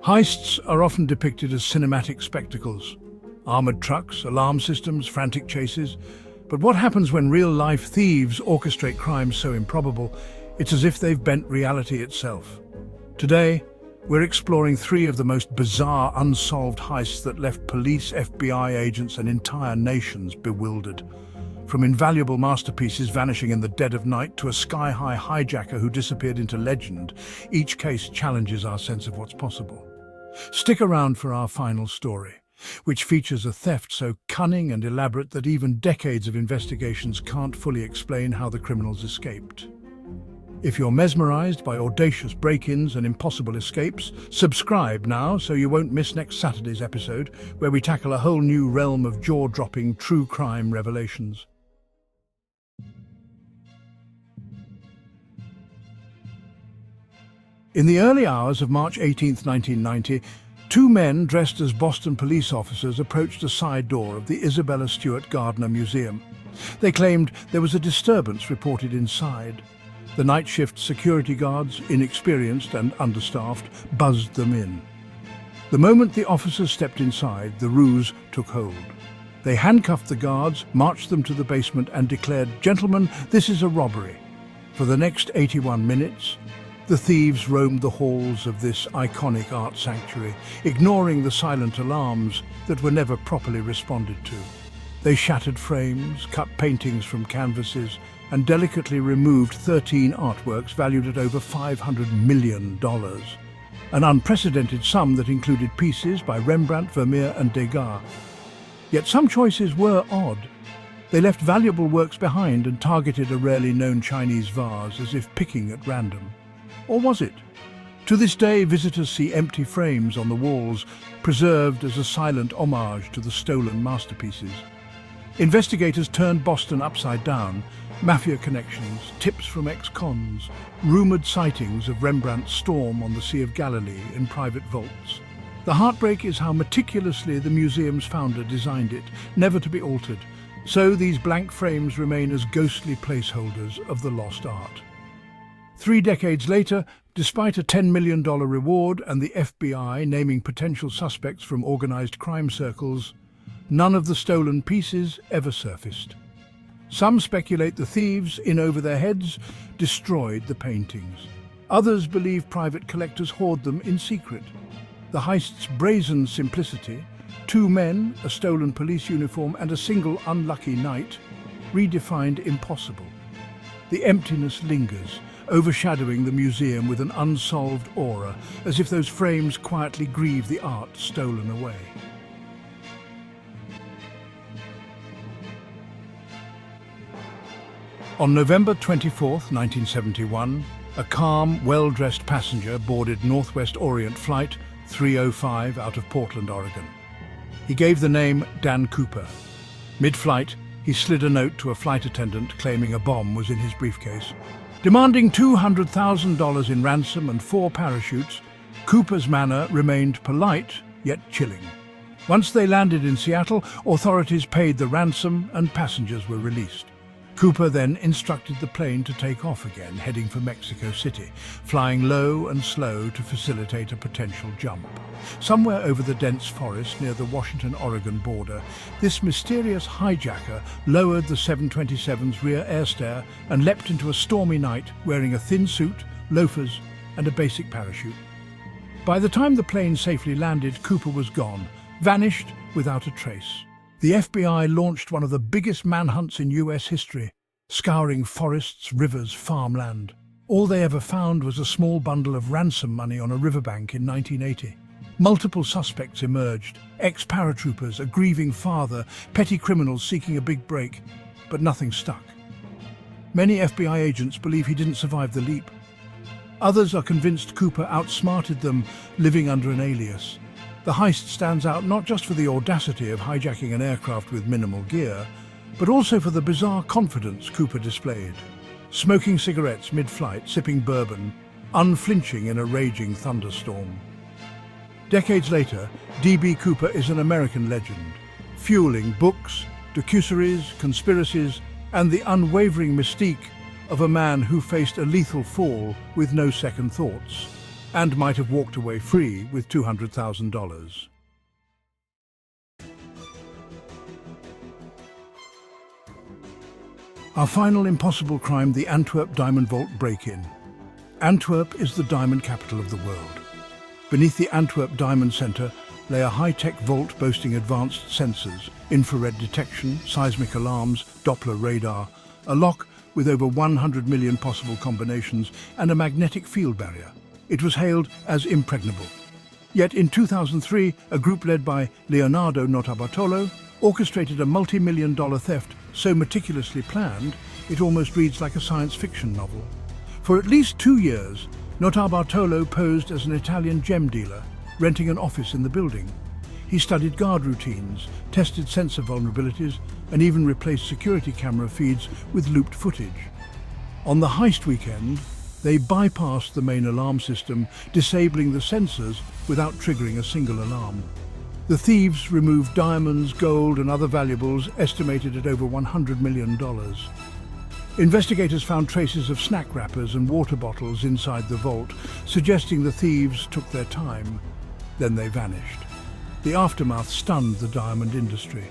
Heists are often depicted as cinematic spectacles. Armored trucks, alarm systems, frantic chases. But what happens when real-life thieves orchestrate crimes so improbable, it's as if they've bent reality itself. Today, we're exploring three of the most bizarre unsolved heists that left police, FBI agents, and entire nations bewildered. From invaluable masterpieces vanishing in the dead of night to a sky-high hijacker who disappeared into legend, each case challenges our sense of what's possible. Stick around for our final story, which features a theft so cunning and elaborate that even decades of investigations can't fully explain how the criminals escaped. If you're mesmerized by audacious break-ins and impossible escapes, subscribe now so you won't miss next Saturday's episode, where we tackle a whole new realm of jaw-dropping true crime revelations. In the early hours of March 18, 1990, two men dressed as Boston police officers approached a side door of the Isabella Stewart Gardner Museum. They claimed there was a disturbance reported inside. The night shift security guards, inexperienced and understaffed, buzzed them in. The moment the officers stepped inside, the ruse took hold. They handcuffed the guards, marched them to the basement and declared, "Gentlemen, this is a robbery." For the next 81 minutes, the thieves roamed the halls of this iconic art sanctuary, ignoring the silent alarms that were never properly responded to. They shattered frames, cut paintings from canvases, and delicately removed 13 artworks valued at over $500 million. An unprecedented sum that included pieces by Rembrandt, Vermeer and Degas. Yet some choices were odd. They left valuable works behind and targeted a rarely known Chinese vase as if picking at random. Or was it? To this day, visitors see empty frames on the walls, preserved as a silent homage to the stolen masterpieces. Investigators turned Boston upside down. Mafia connections, tips from ex-cons, rumoured sightings of Rembrandt's Storm on the Sea of Galilee in private vaults. The heartbreak is how meticulously the museum's founder designed it, never to be altered. So these blank frames remain as ghostly placeholders of the lost art. 3 decades later, despite a $10 million reward and the FBI naming potential suspects from organised crime circles, none of the stolen pieces ever surfaced. Some speculate the thieves, in over their heads, destroyed the paintings. Others believe private collectors hoard them in secret. The heist's brazen simplicity, 2 men, a stolen police uniform and a single unlucky night, redefined impossible. The emptiness lingers, overshadowing the museum with an unsolved aura, as if those frames quietly grieve the art stolen away. On November 24, 1971, a calm, well-dressed passenger boarded Northwest Orient Flight 305 out of Portland, Oregon. He gave the name Dan Cooper. Mid-flight, he slid a note to a flight attendant claiming a bomb was in his briefcase. Demanding $200,000 in ransom and 4 parachutes, Cooper's manner remained polite yet chilling. Once they landed in Seattle, authorities paid the ransom and passengers were released. Cooper then instructed the plane to take off again, heading for Mexico City, flying low and slow to facilitate a potential jump. Somewhere over the dense forest near the Washington-Oregon border, this mysterious hijacker lowered the 727's rear air stair and leapt into a stormy night wearing a thin suit, loafers and a basic parachute. By the time the plane safely landed, Cooper was gone, vanished without a trace. The FBI launched one of the biggest manhunts in US history, scouring forests, rivers, farmland. All they ever found was a small bundle of ransom money on a riverbank in 1980. Multiple suspects emerged, ex-paratroopers, a grieving father, petty criminals seeking a big break, but nothing stuck. Many FBI agents believe he didn't survive the leap. Others are convinced Cooper outsmarted them, living under an alias. The heist stands out not just for the audacity of hijacking an aircraft with minimal gear, but also for the bizarre confidence Cooper displayed. Smoking cigarettes mid-flight, sipping bourbon, unflinching in a raging thunderstorm. Decades later, D.B. Cooper is an American legend, fueling books, documentaries, conspiracies, and the unwavering mystique of a man who faced a lethal fall with no second thoughts. and might have walked away free with $200,000. Our final impossible crime, the Antwerp Diamond Vault break-in. Antwerp is the diamond capital of the world. Beneath the Antwerp Diamond Centre lay a high-tech vault boasting advanced sensors, infrared detection, seismic alarms, Doppler radar, a lock with over 100 million possible combinations, and a magnetic field barrier. It was hailed as impregnable. Yet in 2003, a group led by Leonardo Notarbartolo orchestrated a multi-million-dollar theft so meticulously planned, it almost reads like a science fiction novel. For at least 2 years, Notarbartolo posed as an Italian gem dealer, renting an office in the building. He studied guard routines, tested sensor vulnerabilities, and even replaced security camera feeds with looped footage. On the heist weekend, they bypassed the main alarm system, disabling the sensors without triggering a single alarm. The thieves removed diamonds, gold, and other valuables estimated at over $100 million. Investigators found traces of snack wrappers and water bottles inside the vault, suggesting the thieves took their time. Then they vanished. The aftermath stunned the diamond industry.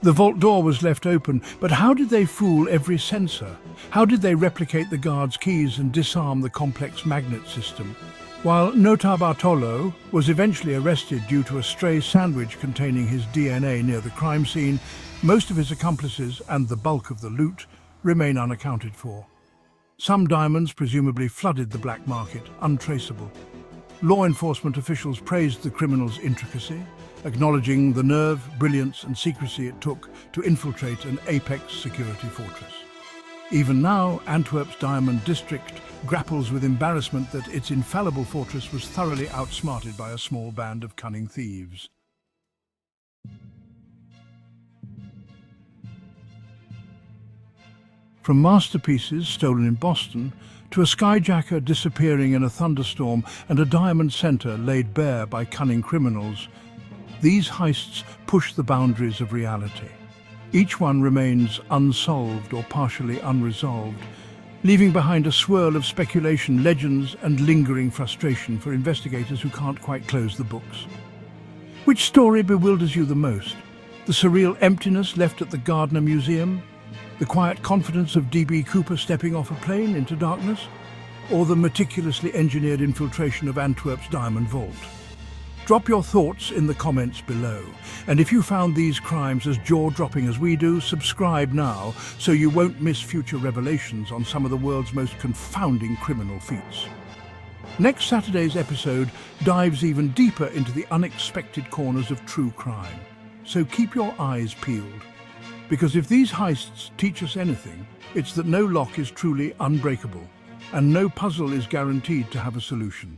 The vault door was left open, but how did they fool every sensor? How did they replicate the guard's keys and disarm the complex magnet system? While Notarbartolo was eventually arrested due to a stray sandwich containing his DNA near the crime scene, most of his accomplices and the bulk of the loot remain unaccounted for. Some diamonds presumably flooded the black market, untraceable. Law enforcement officials praised the criminals' intricacy, acknowledging the nerve, brilliance, and secrecy it took to infiltrate an apex security fortress. Even now, Antwerp's diamond district grapples with embarrassment that its infallible fortress was thoroughly outsmarted by a small band of cunning thieves. From masterpieces stolen in Boston to a skyjacker disappearing in a thunderstorm and a diamond center laid bare by cunning criminals, these heists push the boundaries of reality. Each one remains unsolved or partially unresolved, leaving behind a swirl of speculation, legends, and lingering frustration for investigators who can't quite close the books. Which story bewilders you the most? The surreal emptiness left at the Gardner Museum? The quiet confidence of D.B. Cooper stepping off a plane into darkness? Or the meticulously engineered infiltration of Antwerp's Diamond Vault? Drop your thoughts in the comments below. And if you found these crimes as jaw-dropping as we do, subscribe now so you won't miss future revelations on some of the world's most confounding criminal feats. Next Saturday's episode dives even deeper into the unexpected corners of true crime. So keep your eyes peeled. Because if these heists teach us anything, it's that no lock is truly unbreakable, and no puzzle is guaranteed to have a solution.